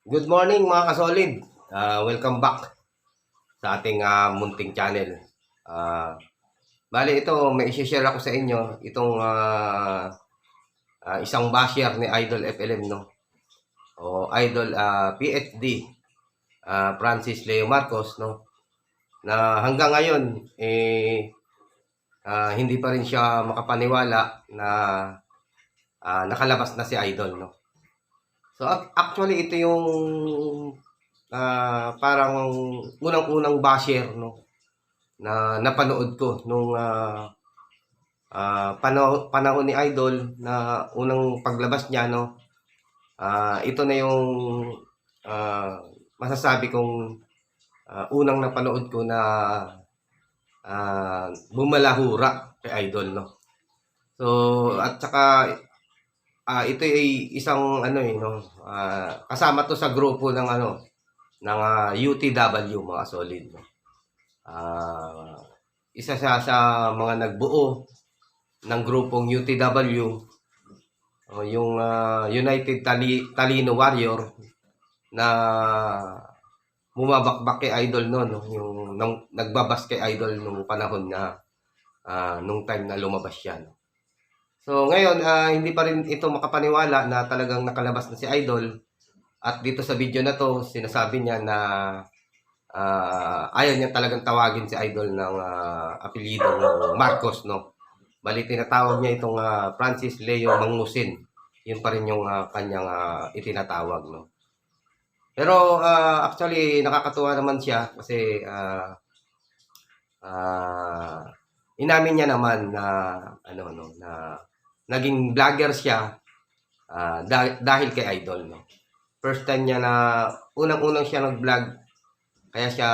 Good morning mga kasolid. Welcome back sa ating munting channel. Ah, Bali ito, may i-share ako sa inyo itong isang basher ni Idol FLM, no? O Idol PhD Francis Leo Marcos, no? Na hanggang ngayon hindi pa rin siya makapaniwala na nakalabas na si Idol, no? So actually ito yung parang unang-unang basher, no, na napanood ko nung panahon ni Idol na unang paglabas niya, no. Ito na yung masasabi kong unang napanood ko na bumalahura kay Idol, no. So at saka ito ay isang ano no, kasama to sa grupo ng ng UTW mga solid, no. Isa siya sa mga nagbuo ng grupong UTW, yung United Talino Warrior na bumabakbak kay Idol noon, no? Yung nagbabas kay Idol nung panahon na nung time na lumabas siya, no? So ngayon hindi pa rin ito makapaniwala na talagang nakalabas na si Idol, at dito sa video na to sinasabi niya na ayaw niya talagang tawagin si Idol ng apelyido ng Marcos, no. Bali tinatawag niya itong Francis Leo Mangusin. Yun pa rin yung kanyang itinatawag, no. Pero actually nakakatuwa naman siya kasi inamin niya naman na na naging vlogger siya dahil kay Idol, no. First time niya na unang-unang siya nag-vlog, kaya siya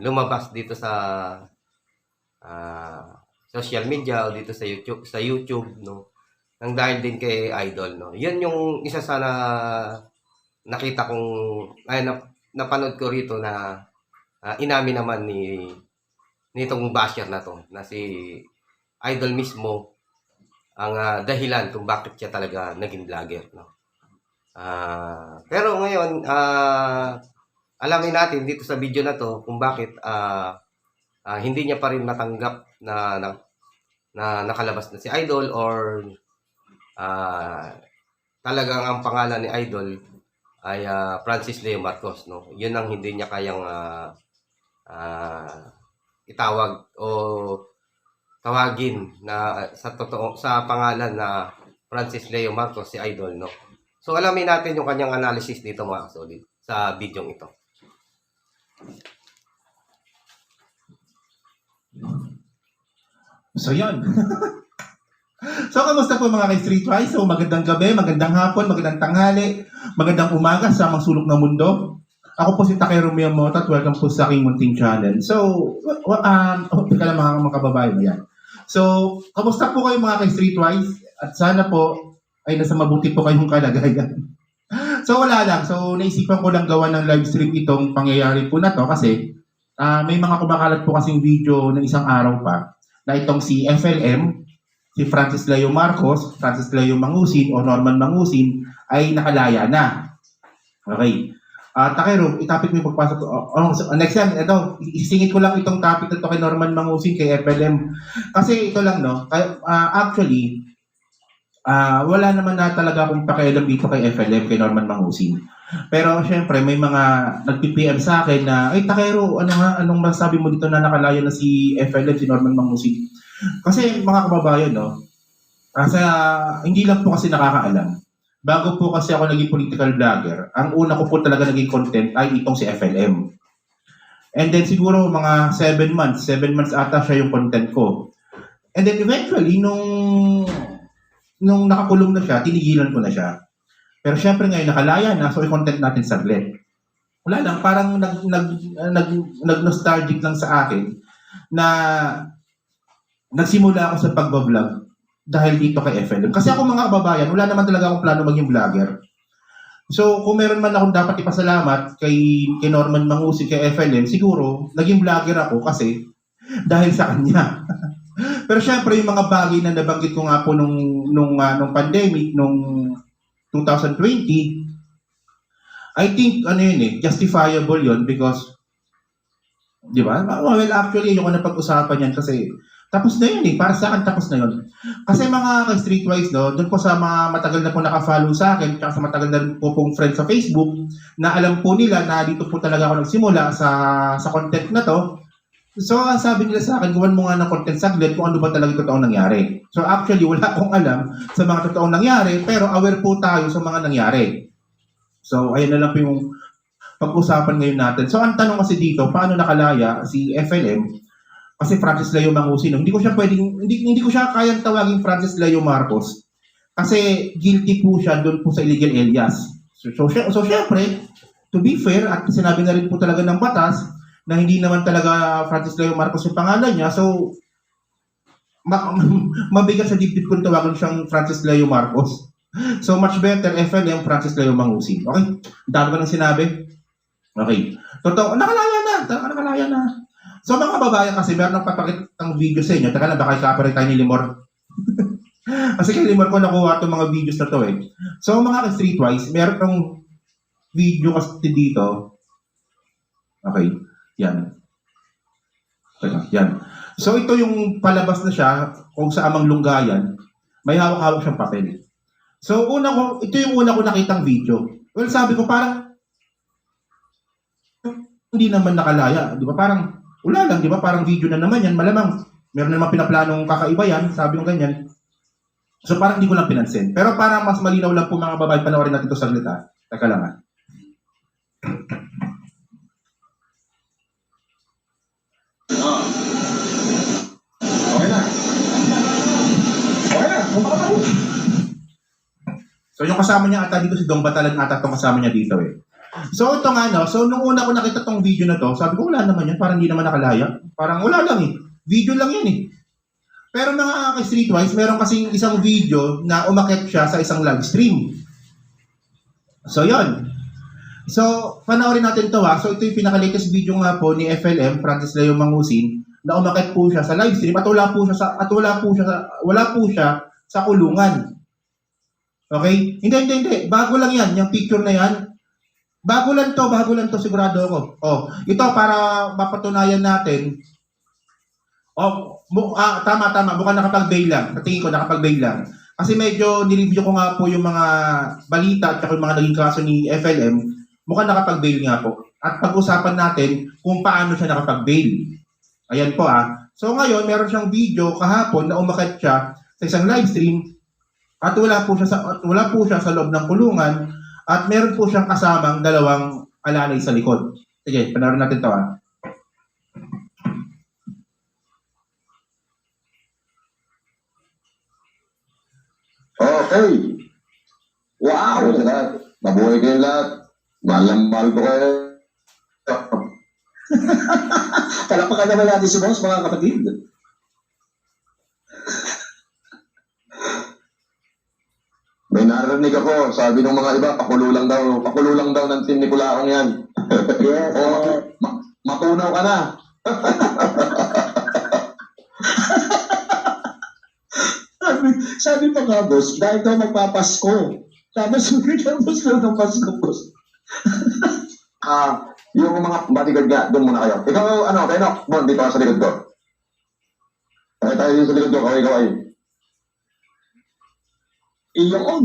lumabas dito sa social media o dito sa YouTube, no, nang dahil din kay Idol, no. Yun yung isa sa nakita kong napanood ko rito na inamin naman nitong basher na to na si Idol mismo ang dahilan kung bakit siya talaga naging vlogger, no. Pero ngayon alamin natin dito sa video na to kung bakit hindi niya pa rin natanggap na nakalabas na si Idol, or talagang ang pangalan ni Idol ay Francis Leo Marcos, no. Yun ang hindi niya kayang itawag o tawagin na sa pangalan na Francis Leo Marcos si Idol, no. So alamin natin yung kanyang analysis dito mga solid sa video ito. So, yun. So, kamusta po mga ka-Streetwise? So, magandang gabi, magandang hapon, magandang tanghali, magandang umaga sa mga sulok ng mundo. Ako po si Takero Miyamoto at welcome po sa aking munting channel. So, teka lang mga kababayan yan. So, kamusta po kayo mga ka-Streetwise? At sana po ay nasa mabuti po kayong kalagayan. So, wala lang. So, naisipan ko lang gawa ng live stream itong pangyayari po na to kasi may mga kumakalat po kasing video ng isang araw pa na itong si FLM, si Francis Leo Marcos, Francis Leo Mangusin o Norman Mangusin ay nakalaya na. Okay. Takero, itapit mo yung pagpasok. Next yan, ito, isingit ko lang itong topic na ito kay Norman Mangusin, kay FLM. Kasi ito lang, no? Actually, wala naman na talaga akong pakialam dito kay FLM, kay Norman Mangusin. Pero syempre may mga nag-PM sa akin na, ay Takero, anong masasabi mo dito na nakalaya na si FLM, si Norman Mangusin? Kasi mga kababayan, no, kasi hindi lang po kasi nakakaalam. Bago po kasi ako naging political vlogger, ang una ko po talaga naging content ay itong si FLM. And then siguro mga 7 months ata siya yung content ko. And then eventually, nung nakakulong na siya, tinigilan ko na siya. Pero syempre ngayon nakalaya na, so i-content natin saglit. Wala lang, parang nag-nostalgic lang sa akin na nagsimula ako sa pagbablog dahil dito kay FLM. Kasi ako mga kababayan, wala naman talaga akong plano maging vlogger. So kung meron man akong dapat ipasalamat kay Norman Mangusin, kay FLM, siguro naging vlogger ako kasi dahil sa kanya. Pero syempre yung mga bagay na nabanggit ko nga po nung pandemic, nung 2020, I think, justifiable yun because, di ba? Well, actually, ayoko na pag-usapan yan kasi tapos na yun para sa akin tapos na yun. Kasi mga ka-streetwise, no, doon po sa mga matagal na po naka-follow sa akin, tsaka sa matagal na po pong friends sa Facebook, na alam po nila na dito po talaga ako nagsimula sa content na to. So, ang sabi nila sa akin, gawan mo nga ng content saglit kung ano ba talaga yung totoong nangyari. So, actually, wala akong alam sa mga totoong nangyari, pero aware po tayo sa mga nangyari. So, ayun na lang po yung pag-usapan ngayon natin. So, ang tanong kasi dito, paano nakalaya si FLM? Kasi Francis Leo Mangusino, hindi ko siya kayang tawagin Francis Leo Marcos. Kasi guilty po siya doon po sa illegal alias. So syempre, to be fair, at sinabi na rin po talaga ng batas, na hindi naman talaga Francis Leo Marcos yung pangalan niya. So, mabigat sa dibdib kung tawagan siyang Francis Leo Marcos. So, much better FLM Francis Leo Mangusino. Okay? Dami ko nang sinabi. Okay. Totoo, nakalaya na. So mga babae kasi meron ng papakitang video sa inyo. Taka na, baka i-copyright tayo ni Limor. Kasi kay Limor ko nakuha itong mga videos na to eh. So mga ka-streetwise, meron ng video kasi dito. Okay, yan. Teka, yan. So ito yung palabas na siya kung sa Amang Lunggayan. May hawak-hawak siyang papel. So ito yung una ko nakitang video. Well, sabi ko parang hindi naman nakalaya. Di ba parang wala lang, di ba? Parang video na naman yan. Malamang, meron na naman pinaplanong kakaiba yan. Sabi ko ganyan. So parang hindi ko lang pinansin. Pero parang mas malinaw lang po mga babae. Panoorin natin ito saglit ha. Teka lang ha. Okay na. So yung kasama niya ata dito si Dong Batalan ata itong kasama niya dito eh. So ito nga no, so nung una ko nakita tong video na to, sabi ko wala naman yan, parang hindi naman nakalaya. Parang wala lang eh. Video lang yan eh. Pero mga ka-streetwise, meron kasing isang video na umakyat siya sa isang live stream. So yon. So panoorin natin to ha. So ito yung pinaka-latest video nga po ni FLM, Francis Leo Mangusin, na umakyat po siya sa live stream at wala po siya sa kulungan. Okay? Hindi. Bago lang yan, yung picture na yan. Bago lang to, sigurado ako. Oh, ito para mapatunayan natin. Oh, tama, mukhang nakapag-bail lang. Tingin ko nakapag-bail lang. Kasi medyo nireview ko nga po yung mga balita at yung mga naging kaso ni FLM. Mukhang nakapag-bail nga po. At pag-usapan natin kung paano siya nakapag-bail. Ayan po So ngayon, meron siyang video kahapon na umakyat siya sa isang live stream at wala po siya sa loob ng kulungan. At meron po siyang kasamang dalawang alalay sa likod. Sige, panoorin natin ito Okay. Wow! Sa lahat. Mabuhay kayong lahat. Mahal ko kayo. Palapakan naman natin si boss, mga kapatid. May narinig ako, sabi ng mga iba, pakulo lang daw ng Team Nicolaong yan. Yes. Matunaw ka na. sabi pa nga, boss, dahil daw magpapasko. Tapos, bigyan boss lang ng Pasko, boss. Yung mga bodyguard nga, doon muna kayo. Ikaw, Benok, Bon, dito ka sa likod ko. Tayo dito sa likod ko, kaway. Iyon.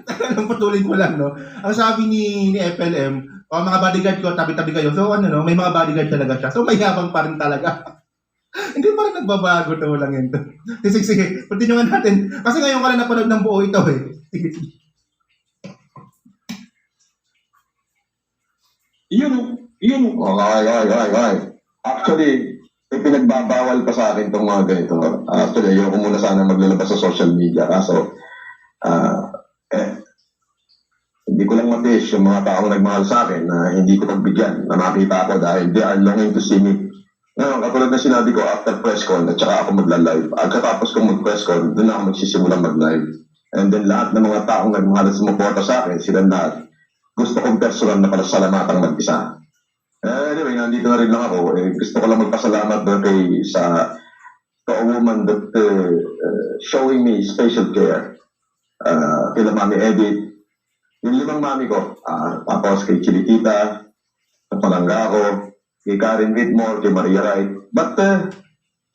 Talagang patuloy ko lang, no? Ang sabi ni FLM, mga bodyguard ko, tabi-tabi kayo. So, may mga bodyguard talaga siya. So, may yabang pa rin talaga. Hindi pa rin nagbabago to lang yun. Sige, continue natin. Kasi ngayon ka lang napanood ng buo ito eh. Yun. Okay. Actually, pinagbabawal pa sa akin itong mga ganito. Actually, ayoko muna sana maglalabas sa social media. Kaso, hindi ko lang matiis yung mga taong nagmahal sa akin na hindi ko pagbigyan na makita ako dahil they are longing to see me. Ngayon, katulad na sinabi ko, after press con, at saka ako magla-live. Agkatapos kong mag-press con, doon ako magsisimulang mag-live. And then lahat ng mga taong nagmahal at sumuporta sa akin, silang lahat, gusto kong personal na palasalamatang mag-isa. Anyway, nandito na rin lang ako. Gusto ko lang magpasalamat doon to a woman that showing me special care. kila Mami Edith, yung 5 mami ko, tapos kay Chilikita, sa Palangga ko, kay Karen Whitmore, kay Maria Wright, but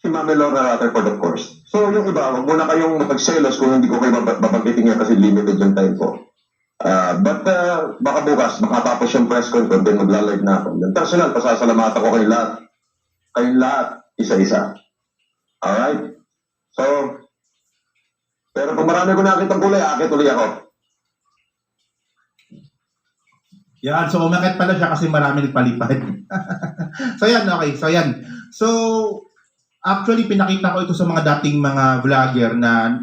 si Mami Laura Rutherford, of course. So yung iba, huwag muna kayong magselos kung hindi ko kayo babanggitin yan kasi limited yung time ko. But baka bukas, makatapos yung press con ko, then magla-live na ako. Then personal, pasasalamatan ko kayong lahat, isa-isa. Alright? So, pero kung marami ko nakitang kulay, akit ulit ako. Yan, so umakit pala siya kasi marami nagpalipad. So yan, okay. So yan. So, actually, pinakita ko ito sa mga dating mga vlogger na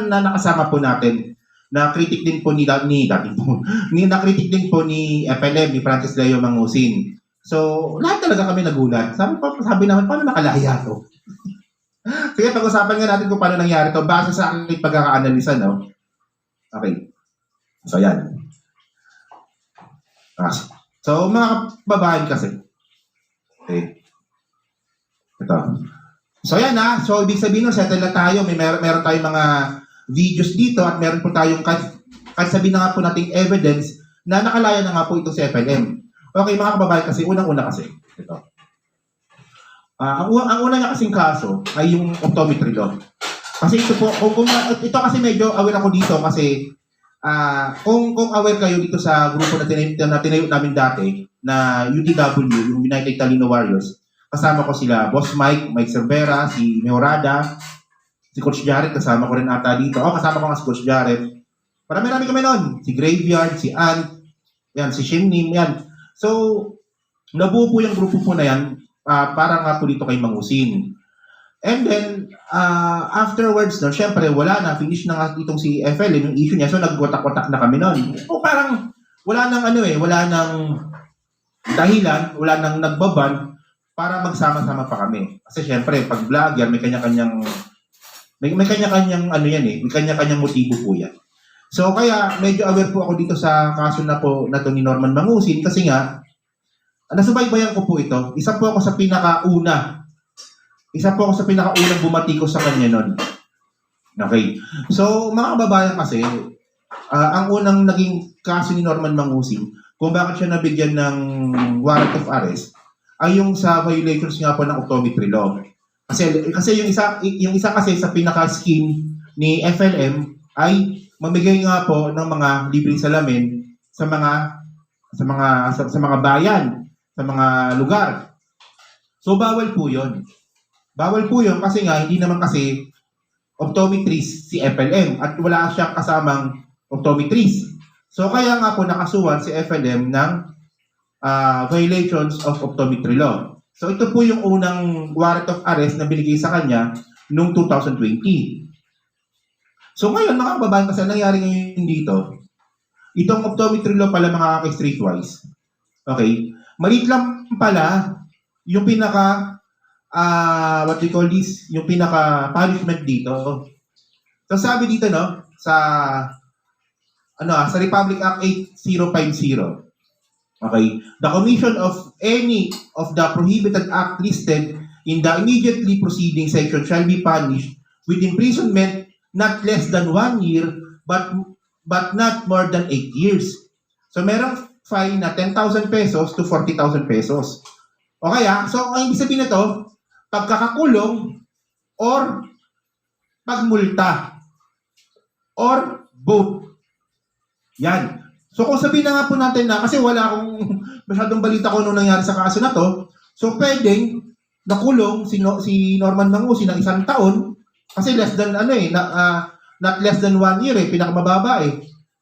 nakasama po natin. Na critic din po na-critic din po ni FLM, ni Francis Leo Mangusin. So, lahat talaga kami nagulat. Sabi naman, paano nakalaya to? Sige, pag-usapan nga natin kung paano nangyari to base sa aking pagkaka-analisa, no? Okay. So, yan. So, mga kababayan kasi. Okay. Ito. So, yan ha. So, ibig sabihin nun, settle na tayo. Meron tayong mga videos dito at meron po tayong kahit sabihin na nga po nating evidence na nakalaya na nga po ito si FLM. Okay, mga kababayan kasi, unang-una kasi. Ito. Ang una niya kasing kaso ay yung optometry law. Kasi ito po, ito kasi medyo aware ako dito kasi kung aware kayo dito sa grupo na tinayo namin dati na UTW, yung United Talino Warriors, kasama ko sila Boss Mike Cervera, si Mejorada, si Coach Jared, kasama ko rin ata dito. Kasama ko nga si Coach Jared. Marami kami noon. Si Graveyard, si Ant, yan, si Shimnim, yan. So, nabuo po yung grupo po na yan para nga po dito kay Mangusin. And then, afterwards, no, syempre, wala na. Finish na nga itong si FL, yung issue niya. So, nagwatak-watak na kami noon. Parang, wala nang dahilan, wala nang nagbaban para magsama-sama pa kami. Kasi syempre, pag vlogger, may kanya-kanyang may kanya-kanyang motibo po yan. So, kaya, medyo aware po ako dito sa kaso na to ni Norman Mangusin kasi nga, nasubaybayan ko po ito. Isa po ako sa pinakaunang bumatiko sa kanya nun. Okay. So, mga kababayan kasi, ang unang naging kaso ni Norman Mangusin, kung bakit siya nabigyan ng warrant of arrest, ay yung sa violations nga po ng optometry law. Kasi yung isa kasi sa pinaka-scheme ni FLM ay mamigay nga po ng mga libreng salamin sa mga bayan, sa mga lugar. So, bawal po yun. Bawal po yun kasi nga, hindi naman kasi optometrist si FLM at wala siyang kasamang optometrist. So, kaya nga po nakasuhan si FLM ng violations of optometry law. So, ito po yung unang warrant of arrest na binigay sa kanya noong 2020. So, ngayon, mga kababayan, kasi nangyari ngayon dito, itong optometry law pala mga kaka-streetwise. Okay? Maliit lang pala yung yung pinaka-punishment dito. So, sabi dito, no, sa Republic Act 8050, okay, the commission of any of the prohibited act listed in the immediately preceding section shall be punished with imprisonment not less than 1 year but not more than 8 years. So, merong fine na 10,000 pesos to 40,000 pesos. O kaya, so ang ibig sabihin nito, pagkakakulong or pagmulta or both. Yan. So kung sabihin na nga po natin na, kasi wala akong masyadong balita ko nung nangyari sa kaso na to, so pwedeng nakulong si Norman Mangusin ng 1 taon kasi less than not less than 1 year pinakamababa eh.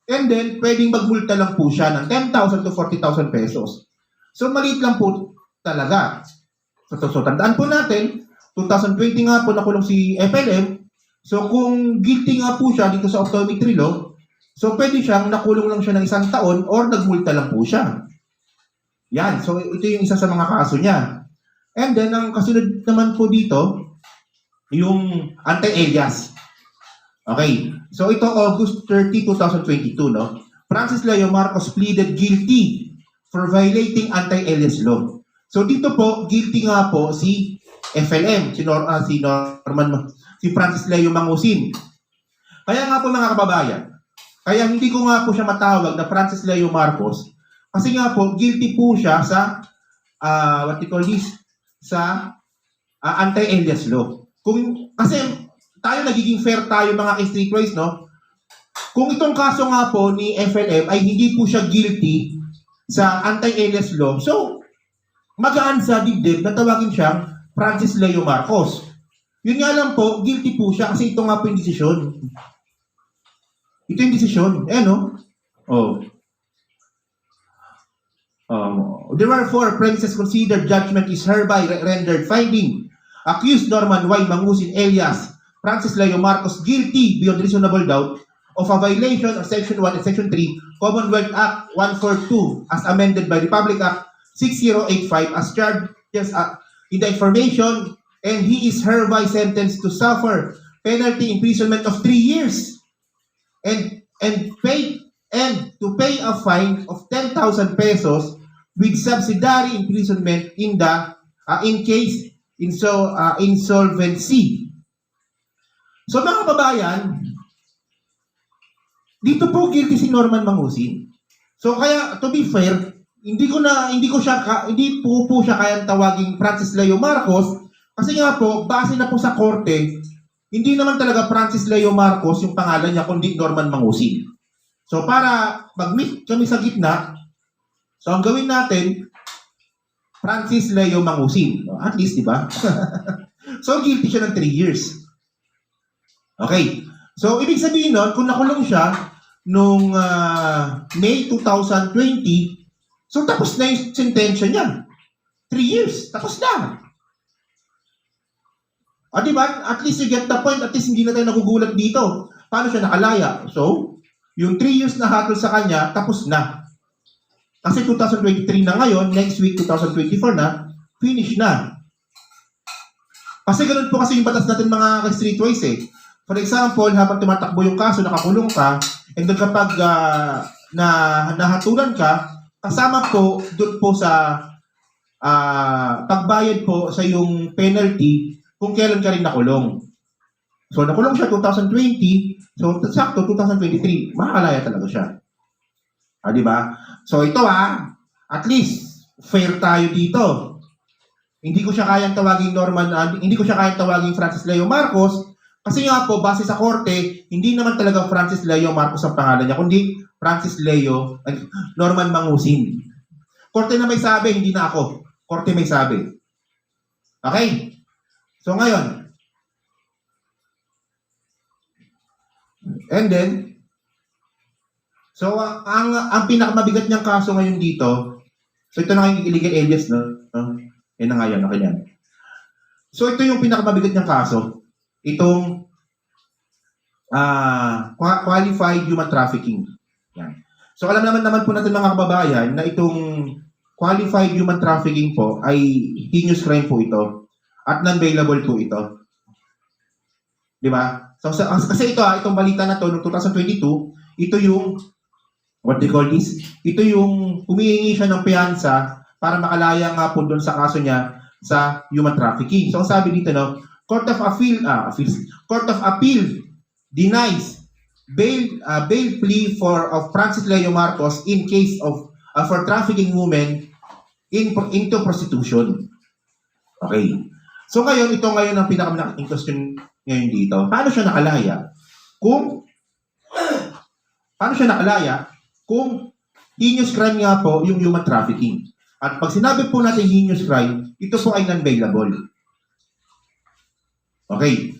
And then, pwedeng magmulta lang po siya ng 10,000 to 40,000 pesos. So, maliit lang po talaga. So, tandaan po natin, 2020 nga po nakulong si FLM. So, kung guilty nga po siya dito sa optometry law, so, pwede siyang nakulong lang siya ng 1 taon or nagmulta lang po siya. Yan. So, ito yung isa sa mga kaso niya. And then, ang kasunod naman po dito, yung anti-alias. Okay. So, ito August 30, 2022, no? Francis Leo Marcos pleaded guilty for violating anti-alias law. So, dito po, guilty nga po si FLM, si Francis Leo Mangusin. Kaya nga po mga kababayan, Kaya hindi ko nga po siya matawag na Francis Leo Marcos kasi nga po guilty po siya sa what you call this, sa anti-alias law. Kasi tayo nagiging fair tayo mga streetwise, no? Kung itong kaso nga po ni FLM ay hindi po siya guilty sa anti-alias law, so magaan sa dibdib na tawagin siyang Francis Leo Marcos. Yun nga lang po, guilty po siya kasi ito nga po yung desisyon. Ito yung desisyon. No? Oh. Therefore, premises considered judgment is hereby rendered finding accused Norman Y. Mangusin alias Francis Leo Marcos guilty beyond reasonable doubt of a violation of Section 1 and Section 3 Commonwealth Act 142 as amended by Republic Act 6085 as charged in the information, and he is hereby sentenced to suffer penalty imprisonment of 3 years and to pay a fine of 10,000 pesos with subsidiary imprisonment in case insolvency. So mga kababayan, dito po guilty si Norman Mangusin. So kaya to be fair, hindi po siya kayang tawaging Francis Leo Marcos kasi nga po base na po sa korte, hindi naman talaga Francis Leo Marcos yung pangalan niya kundi Norman Mangusin. So para mag-meet kami sa gitna, so ang gawin natin Francis Leo Mangusin. At least, di ba? So guilty siya ng 3 years. Okay. So ibig sabihin nun, kung nakulong siya nung May 2020, so tapos na yung sentensya niya. 3 years. Tapos na. Diba? At least you get the point. At least hindi na tayo nagugulat dito. Paano siya nakalaya? So, yung 3 years na hatol sa kanya, tapos na. Kasi 2023 na ngayon, next week 2024 na, finish na. Kasi ganun po kasi yung batas natin mga streetwise eh. For example, habang tumatakbo yung kaso, nakakulong ka, and then kapag nahatulan ka, kasama po doon po sa pagbayad po sa yung penalty kung kailan ka rin nakulong. So nakulong siya 2020, so sakto 2023, makakalaya talaga siya. Di ba? So ito at least fair tayo dito. Hindi ko siya kayang tawaging hindi ko siya kayang tawaging Francis Leo Marcos kasi nga po base sa korte, hindi naman talaga Francis Leo Marcos ang pangalan niya, kundi Francis Leo Norman Mangusin. Korte na may sabi, hindi na ako. Korte may sabi. Okay? So ngayon, and then, so ang pinakamabigat niyang kaso ngayon dito, so ito na yung illegal alias, no? Yan na nga yan, okay yan. So ito yung pinakamabigat niyang kaso, itong qualified human trafficking. Yan. So alam naman po natin mga kababayan na itong qualified human trafficking po ay heinous crime po ito at non-bailable po ito. Di ba? So kasi itong balita na to noong 2022, ito yung what they call this? Ito yung humihingi siya ng piyansa para makalaya nga po doon sa kaso niya sa human trafficking. So ang sabi dito, no, Court of Appeal denies bail plea of Francis Leo Marcos in case of for trafficking women into prostitution. Okay. So ngayon, ito ngayon ang pinakamalaking question ngayon dito. Paano siya nakalaya kung heinous crime nga po yung human trafficking? At pag sinabi po natin heinous crime, ito po ay non-bailable. Okay.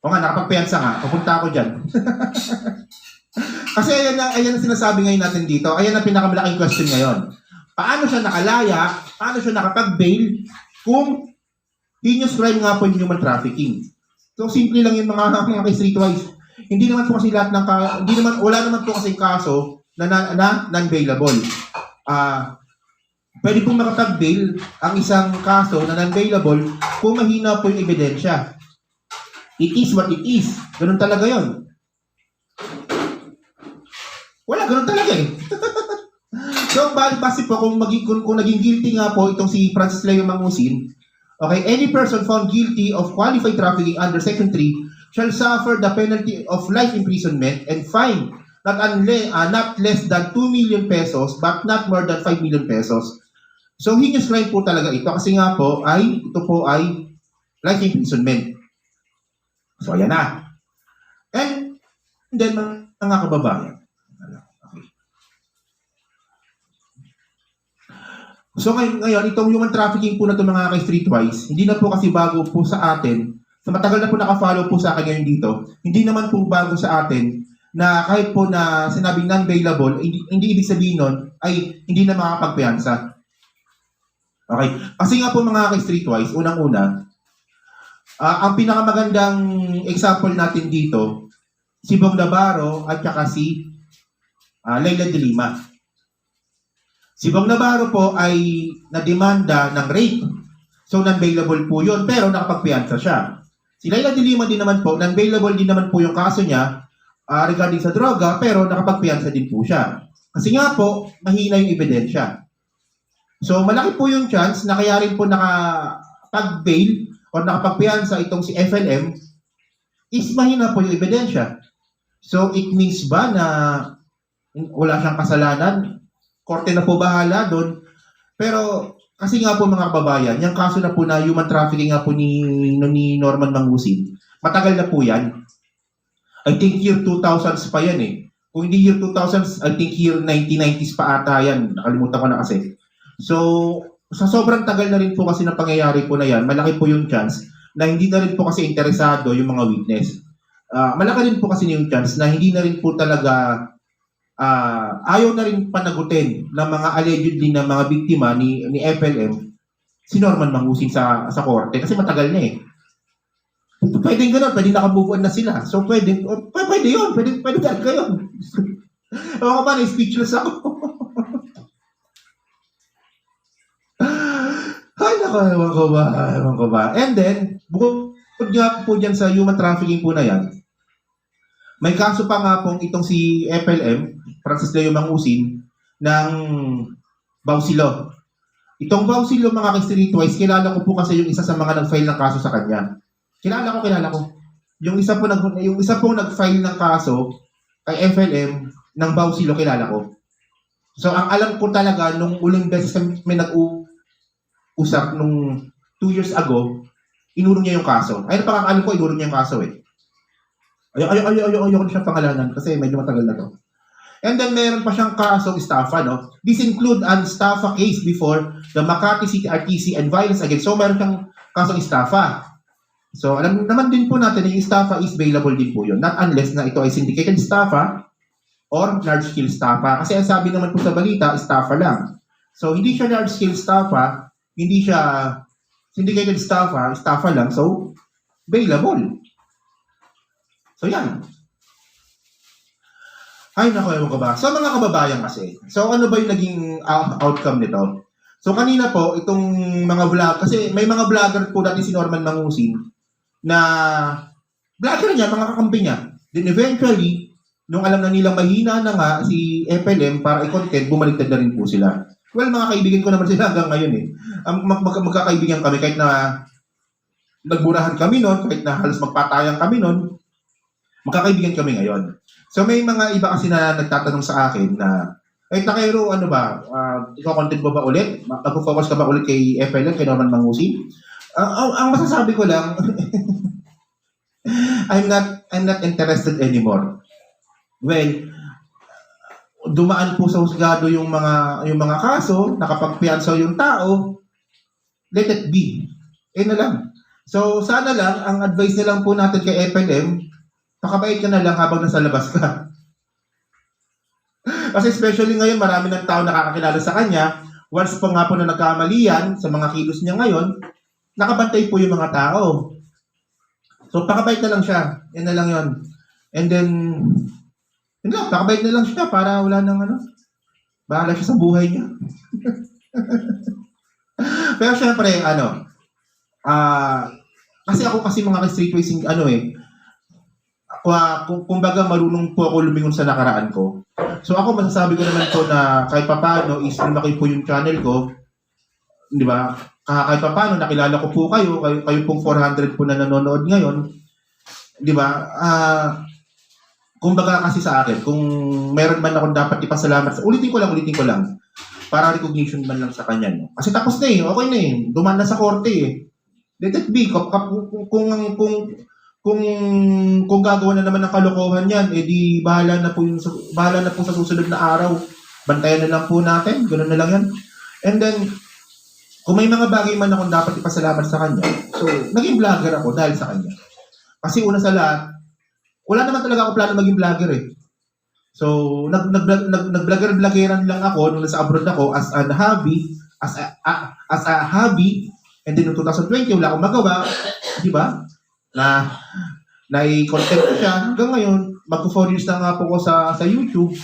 O nga, nakapagpiyansa nga. Pupunta ako dyan. Kasi ayan ang sinasabi ngayon natin dito. Ayan ang pinakamalaking question ngayon. Paano siya nakalaya? Paano siya nakapag-bail kung heinous crime nga po yung human trafficking? So, simple lang yung mga streetwise. Hindi naman po kasi wala naman po kasi kaso na non-bailable. Pwede pong makapag-bail ang isang kaso na non-bailable kung mahina po yung ebidensya. It is what it is. Ganun talaga yon. Wala, ganun talaga eh. So, base po kung naging guilty nga po itong si Francis Leo Mangusin, okay, any person found guilty of qualified trafficking under Section 3 shall suffer the penalty of life imprisonment and fine not less than 2 million pesos but not more than 5 million pesos. So heinous crime po talaga ito kasi nga po ito po ay life imprisonment. So ayan na. And then mga kababayan. Okay. So ngayon itong human trafficking po na ito mga ka-streetwise, hindi na po kasi bago po sa atin. Sa matagal na po naka-follow po sa akin ngayon dito, hindi naman po bago sa atin na kahit po na sinabing non-bailable, hindi ibig sabihin nun ay hindi na makakapagpiyansa. Okay. Kasi nga po mga ka-streetwise, unang-una, ang pinakamagandang example natin dito, si Bong Navarro at saka si Leila de Lima. Si Bong Navarro po ay nademanda ng rape. So non-bailable po yun, pero nakapagpiyansa siya. Si Leila de Lima din naman po, non-bailable din naman po yung kaso niya regarding sa droga, pero nakapagpiyansa din po siya. Kasi nga po, mahina yung ebidensya. So malaki po yung chance na kaya rin po nakapag-bail o nakapagpiyansa itong si FLM is mahina po yung ebidensya. So it means ba na wala siyang kasalanan? Korte na po bahala doon. Pero kasi nga po mga kababayan, yung kaso na po na human trafficking nga po ni Norman Mangusin, matagal na po yan. I think year 2000s pa yan eh. Kung hindi year 2000s, I think year 1990s pa ata yan. Nakalimutan ko na kasi. So, sa sobrang tagal na rin po kasi ng pangyayari po na yan, malaki po yung chance na hindi na rin po kasi interesado yung mga witness. Malaki rin po kasi yung chance na hindi na rin po talaga ayaw na rin panagutin ng mga allegedly na mga biktima ni FLM si Norman Mangusin sa korte kasi matagal na eh. Pwedeng gano'n, pwedeng naka-move on na sila. So pwede yun, pwede talaga yun. Ako ba, na-speechless ako. Ay, ewan ko ba. And then, bukod nga po dyan sa human trafficking po na yan, may kaso pa nga pong itong si FLM, Francis Leo Mangusin, ng Bausilo. Itong Bausilo, mga ka-streetwise, kilala ko po kasi yung isa sa mga nag-file ng kaso sa kanya. Kilala ko. Yung isa pong nag-file ng kaso kay FLM ng Bausilo, kilala ko. So, ang alam ko talaga, nung uling beses kami nag-usap nung 2 years ago, inurong niya yung kaso. Ayun pa alam ko, inurong niya yung kaso eh. Ayoko na siyang pangalanan kasi medyo matagal na to. And then meron pa siyang kasong estafa, no? This include an estafa case before the Makati City RTC and violence against. So meron siyang kasong estafa. So alam naman din po natin na yung estafa is bailable din po yun. Not unless na ito ay syndicated estafa or large-scale estafa. Kasi ang sabi naman po sa balita, estafa lang. So hindi siya large-scale estafa, hindi siya syndicated estafa lang. So bailable. So yan. Ay, naku, ewan ko ba. So mga kababayan kasi, so ano ba yung naging outcome nito? So kanina po, itong mga vlog, kasi may mga vlogger po dati si Norman Mangusin na vlogger niya, mga kakampi niya. Then eventually, nung alam na nilang mahina na nga si FLM para i-content, bumaliktad na rin po sila. Well, mga kaibigan ko naman sila hanggang ngayon eh. Magkakaibigan kami kahit na nagburahan kami noon, kahit na halos magpatayang kami noon, magkakaibigan kami ngayon. So may mga iba kasi na nagtatanong sa akin na, Takero, ano ba, ikaw content mo ba ulit? Mag-focus ka ba ulit kay FLM, kay Norman Mangusin? Ang masasabi ko lang, I'm not interested anymore. Well, dumaan po sa husgado yung mga kaso, nakapagpiyansa yung tao, let it be. Na lang. So sana lang, ang advice na lang po natin kay FLM, pakabait ka na lang habang nasa labas ka. Kasi especially ngayon, marami ng tao nakakakilala sa kanya. Once po nga po na nagkamali yan sa mga kilos niya ngayon, nakabantay po yung mga tao. So, pakabait na lang siya. Yan na lang yun. And then, yun lang, pakabait na lang siya para wala nang bahala siya sa buhay niya. Pero syempre, kasi ako mga streetways, kumbaga marunong po ako lumingon sa nakaraan ko. So ako masasabi ko naman po na kahit papaano is lumaki po yung channel ko. Di ba? Kahit papaano nakilala ko po kayo pong 400 po na nanonood ngayon. Di ba? Kumbaga kasi sa akin, kung meron man akong dapat ipasalamat sa, ulitin ko lang, para recognition man lang sa kanya. No? Kasi tapos na eh, okay na eh, dumaan na sa korte eh. Let it be, kung gagawa na naman ng kalokohan yan, edi bahala na po sa susunod na araw. Bantayan na lang po natin, ganoon na lang yan. And then, kung may mga bagay man akong dapat ipasalamat sa kanya, so, naging vlogger ako dahil sa kanya. Kasi una sa lahat, wala naman talaga ako plano maging vlogger eh. So, nag-vlogger-vloggeran lang ako nung nasa abroad ako as a hobby, and then noong 2020 wala akong magawa, di ba? Na i-content ko siya. Hanggang ngayon, magpo-4 years na nga po ko sa YouTube.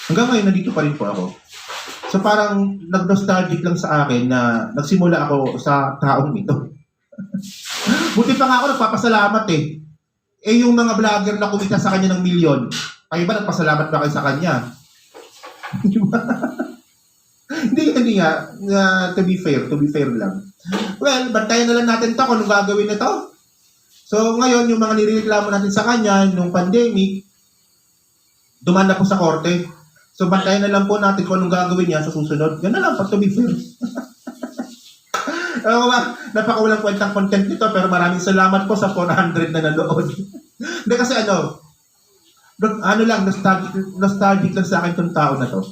Hanggang ngayon, nandito pa rin po ako. So parang nag-nostalgic lang sa akin na nagsimula ako sa taong ito. Buti pa nga ako nagpapasalamat eh. Eh yung mga vlogger na kumita sa kanya ng milyon, kayo ba nagpasalamat ba kayo sa kanya? Di ba? Hindi nga. To be fair lang. Well, bantayan na lang natin to kung anong gagawin na to. So ngayon, yung mga nireklamo natin sa kanya nung pandemic, dumaan na po sa korte. So bantayan na lang po natin kung anong gagawin niya sa susunod. Ganun lang, to be fair. Napakawalang kwentang content nito, pero maraming salamat po sa 400 na nanood. Hindi kasi nostalgic lang sa akin itong tao na to.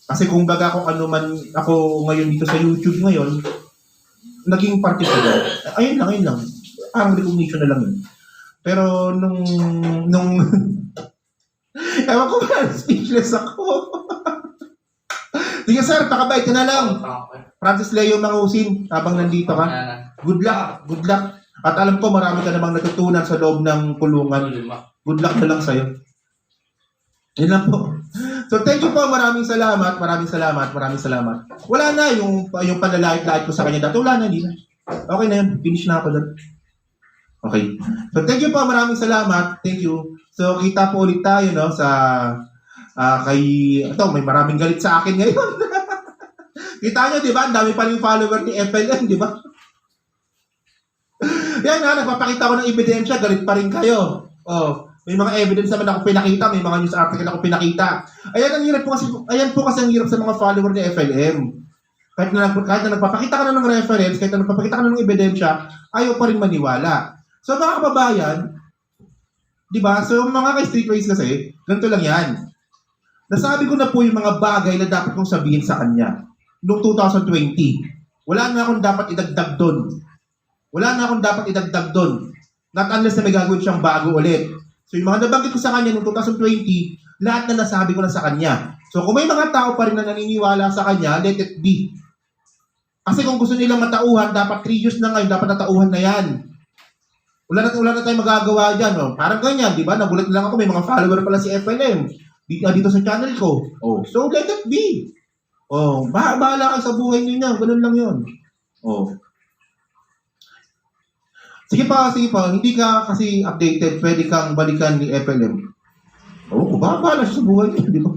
Kasi kung baga kung ano man ako ngayon dito sa YouTube ngayon, naging parte ko doon. Ayun lang. Parang recognition na lang yun. Pero nung ewan ko ba, speechless ako. Sige sir, pakabait ka na lang. Francis Leo Mangusin, habang nandito ka. Good luck. At alam ko marami ka namang natutunan sa loob ng kulungan. Good luck na lang sa'yo. Yun lang po. So thank you po, maraming salamat. Wala na yung panlalait-lait ko sa kanya dati. Wala na, hindi na. Okay na yun, finish na ako doon. Okay. So thank you po, maraming salamat. Thank you. So kita po ulit tayo no sa may maraming galit sa akin ngayon. Kita nyo, di ba? Ang dami pa rin follower ni FLM, di ba? Yan ha, nagpapakita ko ng ebidensya, galit pa rin kayo. Oh, may mga evidence naman ako pinakita, may mga news article ako pinakita. Ayan po kasi ang hirap sa mga follower ni FLM. Kahit na nagpapakita ka na ng reference, kahit na nagpapakita ka na ng ebidensya, ayaw pa rin maniwala. So mga kababayan, di ba? So mga ka-streetways kasi, ganito lang yan. Nasabi ko na po yung mga bagay na dapat kong sabihin sa kanya noong 2020. Wala na akong dapat idagdag doon. Not unless na may gagawin siyang bago ulit. So yung mga nabanggit ko sa kanya noong 2020, lahat na nasabi ko na sa kanya. So kung may mga tao pa rin na naniniwala sa kanya, let it be. Kasi kung gusto nilang matauhan, dapat 3 years na ngayon, dapat natauhan na yan. Wala na tayong magagawa dyan. No? Parang ganyan, di ba? Nagulat lang ako, may mga follower pala si FLM dito sa channel ko. Oh, so let it be. Oh, bahala ka sa buhay niyo. Ganun lang yun. Oh. Sige pa. Hindi ka kasi updated. Pwede kang balikan ni FLM. Oh, bahala siya sa buhay niya, di ba?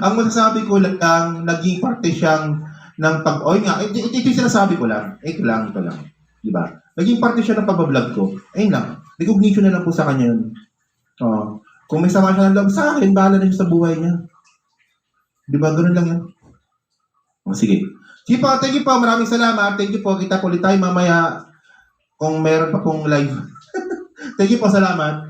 Ang masasabi ko lang, naging parte siyang ng ito yung sinasabi ko lang. Ito lang. Di ba? Naging parte siya ng pag-vlog ko. Ayun lang. Recognition na lang po sa kanya yun. Oh. Kung may sama siya ng loob sa akin, bahala na siya sa buhay niya. Di ba? Ganun lang yan. Oh, sige. Sige po, thank you po. Maraming salamat. Thank you po. Kita po ulit tayo mamaya kung meron pa pong live. Thank you po. Salamat.